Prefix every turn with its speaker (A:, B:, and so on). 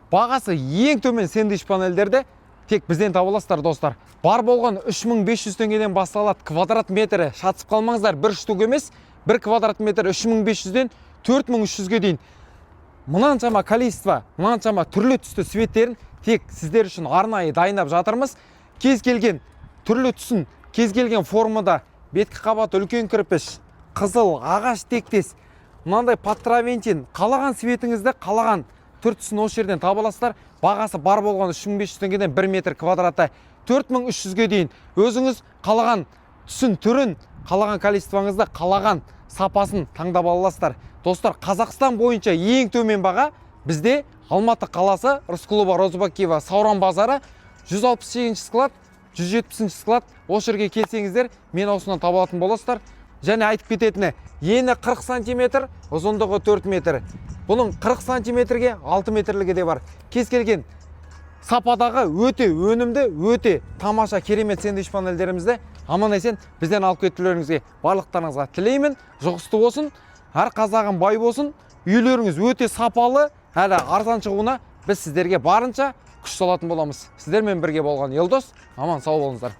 A: Бағасы ең төмен сэндвич панельдерді тек бізден таба аласыздар достар. Бар болған 3500 теңгеден басталады. Квадрат метрі шатысып қалмаңыздар, бір штук емес, бір квадрат метр 3500-ден 4300-ге дейін. Мынаншама количество, мынаншама түрлі түсті светтерін тек сіздер үшін арнайы дайындап жатырмыз. Кез келген түрлі түсін, кез келген формада, беткі қабат үлкен кірпіш, қызыл, ағаш тектес, мынандай подтравентин, қалаған светіңізді, қалаған түр түсін осы жерден таба аласыздар. Бағасы бар болған 3500 теңгеден 1 метр квадраты 4300-ге дейін. Өзіңіз қалаған түсін, түрін, қалаған количествоңызды, қалаған сапасын таңдап аласыздар. Достар, Қазақстан бойынша ең төмен баға бізде Алматы қаласы, Рысқұлова, Розыбакиева, Сауран базары, 168 склад, 170 склад. Осы жерге келсеңіздер, мен осынан таба алатын боласыздар. Және айтып кететіні, ені 40 сантиметр, ұзындығы 4 метр. Бұның 40 сантиметрге 6 метрлігі де бар. Кез келген сападағы өте өнімді, өте тамаша керемет сэндвич панельдерімізді аман-есен бізден алып кетулеріңізге барлықтарыңызға тілеймін. Жұғысты болсын, әр қазағын бай болсын, үйлеріңіз өте сапалы, әлі арзан шығуына біз сіздерге барынша күш салатын боламыз. Сіздермен бірге болған Елдос, аман сау болыңыздар.